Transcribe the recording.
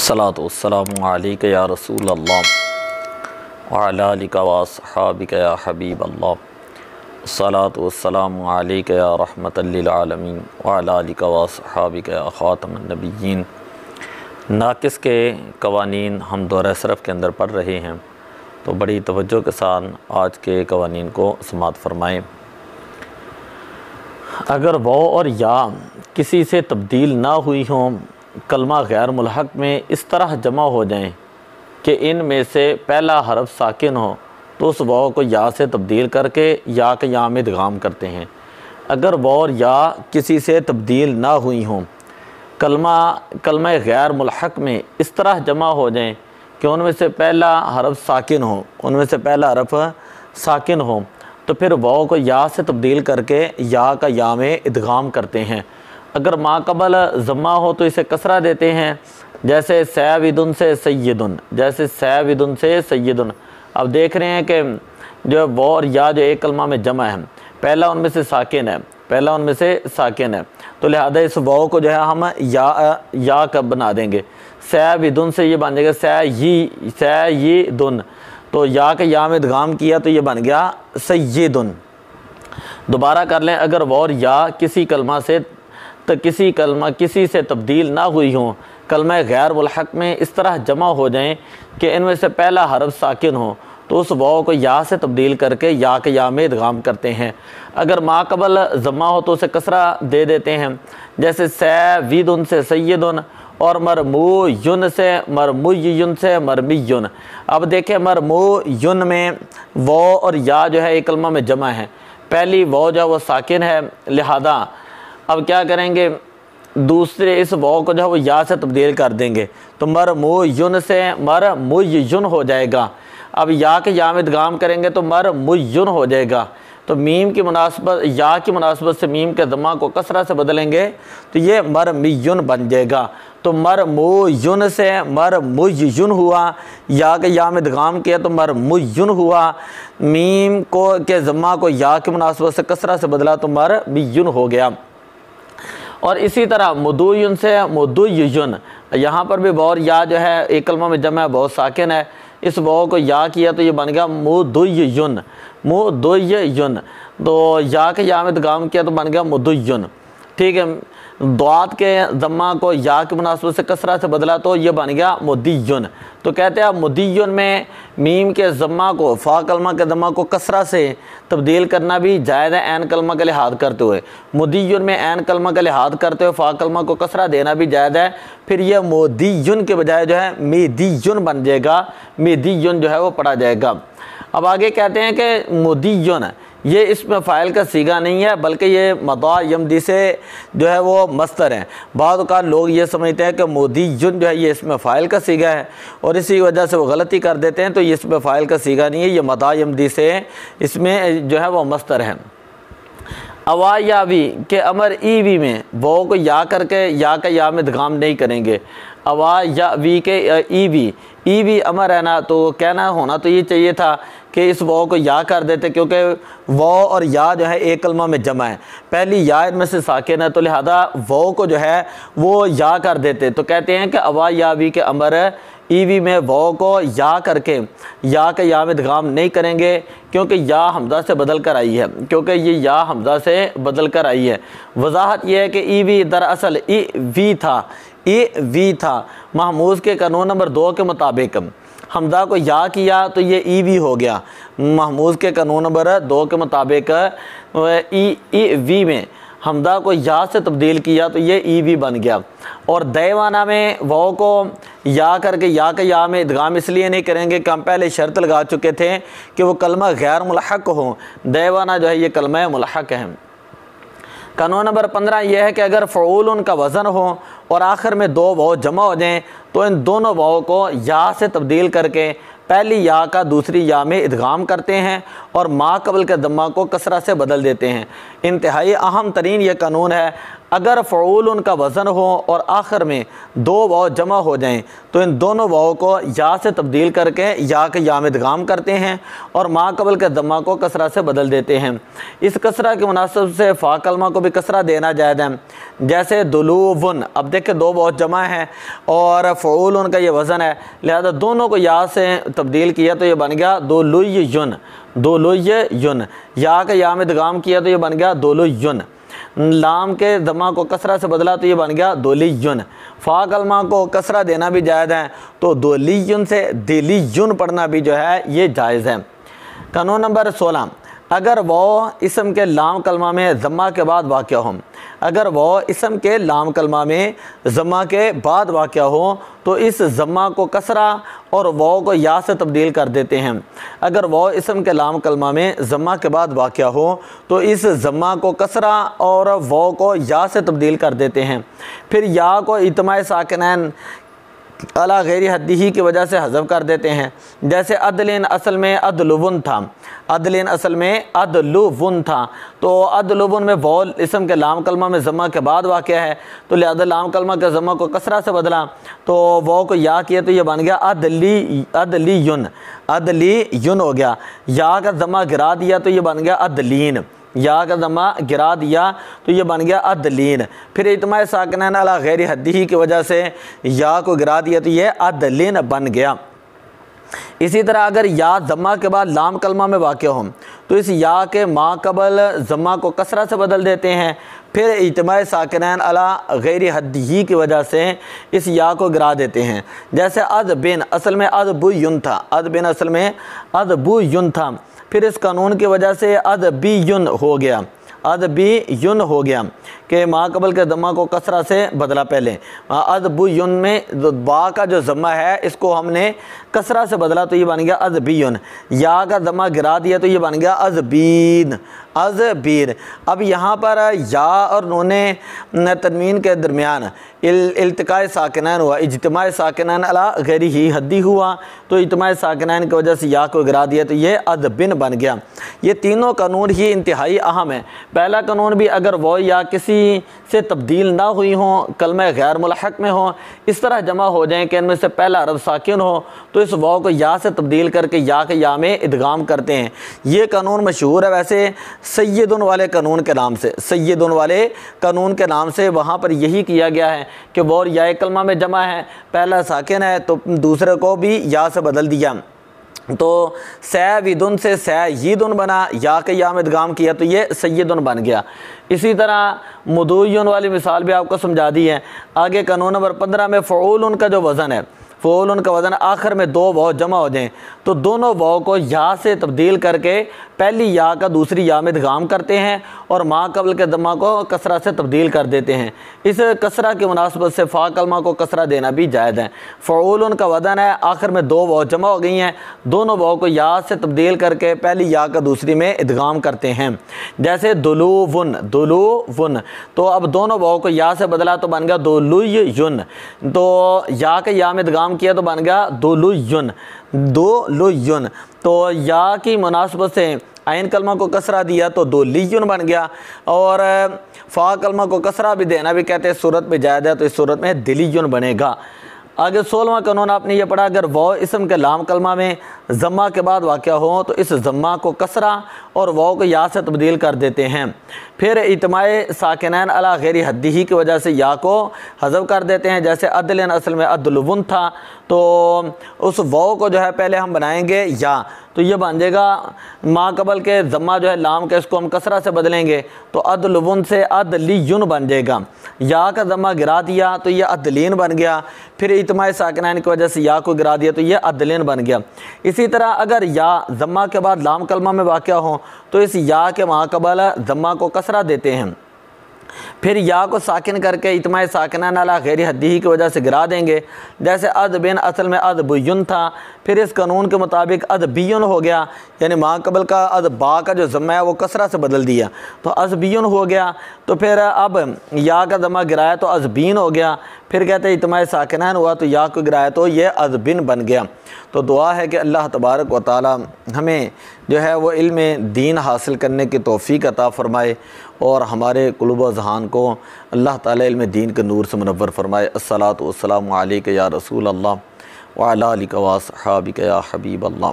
अस्सलातु वस्सलामु अलैका या रसूल अल्लाह व अला आलिका व अस्हाबिका या हबीब अल्लाह। अस्सलातु वस्सलामु अलैका या रहमतल लिल आलमीन व अला आलिका व अस्हाबिका या खातमुन नबिय्यीन। नाक़िस के क़वानीन हम दौरा सरफ़ के अंदर पढ़ रहे हैं, तो बड़ी तवज्जो के साथ आज के क़वानीन को समाअत फ़रमाएँ। अगर वाव और या किसी से तब्दील ना हुई हों, कलमा गैर मुल्हक में इस तरह जमा हो जाएं कि इनमें से पहला हरफ साकिन हो, तो उस वाव को या से तब्दील करके या के या में इदगाम करते हैं। अगर वाव और या किसी से तब्दील ना हुई हों, कलमा गैर मुल्हक में इस तरह जमा हो जाएं कि उनमें से पहला हरफ साकिन हो, तो फिर वाव को या से तब्दील करके या का या में इदगाम करते हैं। अगर माक़बल ज़म्मा हो तो इसे कसरा देते हैं, जैसे सैविदुन से सैयदुन। अब देख रहे हैं कि जो वाव और या जो एक कलमा में जमा है, पहला उनमें से साकिन है, तो लिहाजा इस वाव को जो है हम या कब बना देंगे। सैविदुन से ये बन जाएगा सैयदुन, तो या के या में इदगाम किया तो ये बन गया सय्यिदुन। दोबारा कर लें। अगर वाव और या किसी से तब्दील ना हुई हो, कलमा गैर मुल्हक में इस तरह जमा हो जाएं कि इनमें से पहला हरफ साकिन हो, तो उस वाव को या से तब्दील करके या के या में इदगाम करते हैं। अगर माक़बल ज़म्मा हो तो उसे कसरा दे देते हैं, जैसे सैविदुन से सय्यदुन और मरमूयुन से मरमियुन। अब देखें, मरमूयुन में वाव और या जो है एक कलमा में जमा है, पहली वाव जो है वो साकिन है, लिहाजा अब क्या करेंगे, दूसरे इस वाव को जो है वो या से तब्दील कर देंगे, तो मरमूयुन से मरमुयुन हो जाएगा। अब या के या में इदगाम करेंगे तो मरमुयुन हो जाएगा। तो मीम की मुनासबत, या की मुनासबत से मीम के ज़म्मा को कसरा से बदलेंगे तो ये मरमियुन बन जाएगा। तो मरमुयुन से मरमुयुन हुआ, या के या में इदगाम किया तो मरमुयुन हुआ। मीम को के ज़म्मा को या की मुनासबत से कसरा से बदला तो मरमियुन हो गया। और इसी तरह मुदुयुन से मुदुयुन, यहाँ पर भी वाव और या जो है एक कलमा में जमा है, बहुत साकिन है, इस वाव को या किया तो ये बन गया मुदुयुन। तो या के या में इदगाम किया तो बन गया मुदुयुन। ठीक है। द्वात के ज़म्मा को या की मुनासबत से कसरा से बदला तो ये बन गया मुदियुन। तो कहते हैं मुदियुन में मीम के ज़म्मा को, फ़ा कलमा के ज़म्मा को कसरा से तब्दील करना भी जायज़ है ऐन कलमा का लिहाज करते हुए। मुदियुन में ऐन कलमा का लिहाज करते हुए फ़ा कलमा को कसरा देना भी जायज़ है। फिर यह मुदियुन के बजाय जो है मेदियुन बन जाएगा, मेदियुन जो है वो पढ़ा जाएगा। अब आगे कहते हैं कि मुदियुन ये इसमें फ़ाइल का सीगा नहीं है, बल्कि ये मदा यमदी से जो है वो मस्तर है। बाद औक़ात लोग ये समझते हैं कि मुदियुन जो है ये इसमें फ़ाइल का सीगा है, और इसी वजह से वो गलती कर देते हैं। तो ये इसमें फ़ाइल का सीगा नहीं है, ये मदा यमदी से इसमें जो है वो मस्तर है। अवा या वी के अमर ई वी में वाव को या करके या का या में इदगाम नहीं करेंगे। अवा या वी के ई वी अमर है ना, तो कहना होना तो ये चाहिए था कि इस वाव को या कर देते, क्योंकि वाव और या जो है एक कलमा में जमा है, पहली या इनमें से साकिन है, तो लिहाजा वाव को जो है वो या कर देते। तो कहते हैं कि अवा या वी के अमर ईवी में वाव को या करके या के या में इदगाम नहीं करेंगे, क्योंकि या हमज़ा से बदल कर आई है, वजाहत यह है कि ईवी दरअसल ई वी था। महमूज़ के कानून नंबर 2 के मुताबिक हमज़ा को या किया तो ये ई वी हो गया। महमूज़ के कानून नंबर 2 के मुताबिक ई वी में हमज़ा को या से तब्दील किया तो ये ई वी बन गया। और दैवाना में वाव को या करके या के या में इदगाम इसलिए नहीं करेंगे कि हम पहले शर्त लगा चुके थे कि वो कलमा गैर मुल्हक हो। दैवाना जो है ये कलमा मुल्हक है। कानून नंबर 15 यह है कि अगर फ़ऊल उनका वज़न हो और आखिर में 2 वाव जमा हो जाएं, तो इन दोनों वाव को या से तब्दील करके पहली या का दूसरी या में इदगाम करते हैं और माक़बल के ज़म्मा को कसरा से बदल देते हैं। इंतहाई अहम तरीन यह कानून है। अगर फ़ऊल उनका वज़न हो और आखिर में दो वाव जमा हो जाएं तो इन दोनों वाव को या से तब्दील करके या के या में इदगाम करते हैं और मा कबल के दम्मा को कसरा से बदल देते हैं। इस कसरा के मुनासिब से फ़ा कलमा को भी कसरा देना जायज़ है। जैसे दुलूवन, अब देखिए दो वाव जमा है और फ़ऊल उनका ये वज़न है, लिहाजा दोनों को या से तब्दील किया तो ये बन गया दुलुय्युन, दुलुय्युन। या के या में इदगाम किया तो ये बन गया दुलुय्युन। लाम के दमा को कसरा से बदला तो ये बन गया दोलियुन। फ़ा कलमा को कसरा देना भी जायज़ है तो दोलियुन से दिलियुन पढ़ना भी जो है ये जायज़ है। कानून नंबर 16, अगर वो इसम के लाम कलमा में ज़म्मा के बाद वाक़या हो, अगर वो इसम के लाम कलमा में ज़म्मा के बाद वाक़या हो तो इस ज़म्मा को कसरा और वो को या से तब्दील कर देते हैं। अगर वो इसम के लाम कलमा में ज़म्मा के बाद वाक़या हो तो इस ज़म्मा को कसरा और वो को या से तब्दील कर देते हैं। फिर या को इत्माए साकिनैन अला गैरी हद्दी की वजह से हज़फ कर देते हैं। जैसे अदलिन असल में अदलुवन था, अदलिन असल में अदलुवन था, तो अदलुवन में वॉल इसम के लाम कलमा में ज़म्मा के बाद वाक़या है तो लिहाजा लाम कलमा के ज़म्मा को कसरा से बदला तो वो को या किया तो ये बन गया अदली, अदलीयुन, अदलीयुन हो गया। या का ज़म्मा गिरा दिया तो ये बन गया अदलीन, या का ज़म्मा गिरा दिया तो ये बन गया अदलीन। फिर इत्माए साकिनैन अला गैरी हद्दी की वजह से या को गिरा दिया तो ये अदलीन बन गया। इसी तरह अगर या ज़म्मा के बाद लाम कलमा में वाक़या हो तो इस या के मा कबल ज़म्मा को कसरा से बदल देते हैं। फिर इत्माए साकिनैन अला गैरी हद्दी की वजह से इस या को गिरा देते हैं। जैसे अद बिन असल में अदबुयुन था, अद बिन असल में अदबुयुन था, फिर इस कानून की वजह से अदबीयुन हो गया, अदबीयुन हो गया कि मा कबल के ज़म्मा को कसरा से बदला। पहले अदबुयुन में बा का जो ज़म्मा है इसको हमने कसरा से बदला तो ये बन गया अदबीयुन। या का ज़म्मा गिरा दिया तो ये बन गया अज़बीन, अज़बीन। अब यहाँ पर या और नूने तनवीन के दरमियान इल्तिकाए साकिनैन हुआ, इज्तिमाए साकिनैन अला गैरी ही हद्दी हुआ तो इज्तिमाए साकिनैन की वजह से या को गिरा दिया तो ये अदबिन बन गया। ये तीनों कानून ही इंतहाई अहम है। पहला कानून भी अगर वो या किसी से तब्दील ना हुई हो, कलमे गैर मुलहक में हो, इस तरह जमा हो जाएं कि इनमें से पहला हरफ साकिन हो तो इस वाव को या से तब्दील करके या के या में इदगाम करते हैं। ये कानून मशहूर है वैसे सैयदुन वाले कानून के नाम से, सैयदुन वाले कानून के नाम से। वहाँ पर यही किया गया है कि वो या कलमा में जमा है, पहला साकिन है तो दूसरे को भी या से बदल दिया तो सैविदुन से सैयीदुन बना, या के या में इदगाम किया तो ये सैयदुन बन गया। इसी तरह मुदुय्युन वाली मिसाल भी आपको समझा दी है। आगे कानून नंबर 15 में फ़ऊल का जो वज़न है, फ़ऊल का वज़न आखिर में दो वाव जमा हो जाएं तो दोनों वाव को या से तब्दील करके पहली या का दूसरी या में इदगाम करते हैं और मा कबल के ज़म्मा को कसरा से तब्दील कर देते हैं। इस कसरा की मुनासबत से फ़ा कलमा को कसरा देना भी जायज़ है। फ़ऊल का वज़न है, आखिर में दो वाव जमा हो गई हैं, दोनों वाव को या से तब्दील करके पहली या का दूसरी में इदगाम करते हैं। जैसे दुलुवन, दुलुवन, तो अब दोनों वाव को या से बदला तो बन गया दुलुयुन, तो या के या में इदगाम किया तो बन गया दुलुयुन, दुलुयुन। तो या की मुनासबत से आइन कलमा को कसरा दिया तो दुलियुन बन गया। और फ़ा कलमा को कसरा भी देना भी कहते हैं सूरत में जायज़ है तो इस सूरत में दिलियुन बनेगा। आगे 16वां कानून आपने ये पढ़ा, अगर वो इसम के लाम कलमा में ज़म्मा के बाद वाक़या हो तो इस ज़म्मा को कसरा और वो को या से तब्दील कर देते हैं। फिर इत्माए साकिनैन अला गैरी हद्दी की वजह से या को हज़फ कर देते हैं। जैसे अदलिन असल में अदलुवन था तो उस वो को जो है पहले हम बनाएंगे या, तो ये बन जाएगा मा कबल के ज़म्मा जो है लाम के इसको हम कसरा से बदलेंगे तो अदलुवन से अदलीयुन बन जाएगा। या का ज़म्मा गिरा दिया तो ये अदलीन बन गया। फिर इत्माए साकिनैन की वजह से या को गिरा दिया तो ये अदलीन बन गया। इसी तरह अगर या ज़म्मा के बाद लाम कलमा में वाक़या हो तो इस या के माक़बल ज़म्मा को कसरा देते हैं। फिर या को साकिन करके इत्माए साकिनैन अला गैरी हद्दी की वजह से गिरा देंगे। जैसे अदबिन असल में अदबुयुन था, फिर इस कानून के मुताबिक अदबीयुन हो गया, यानी मा कबल का अदबा का जो ज़म्मा है वो कसरा से बदल दिया तो अज़बीयुन हो गया। तो फिर अब या का ज़म्मा गिराया तो अज़बीन हो गया। फिर कहते हैं इत्मा साकिनान हुआ तो या को गिराया तो ये अज़बिन बन गया। तो दुआ है कि अल्लाह तबारक व तआला हमें जो है वो इल्म दीन हासिल करने की तौफ़ीक अता फ़रमाए और हमारे क़ुलूब व ज़हान को अल्लाह ताला इल्म दीन के नूर से मुनव्वर फ़रमाए। अस्सलातु वस्सलामु अलैका या रसूल अल्लाह व अला आलिका व अस्हाबिका या हबीब अल्लाह।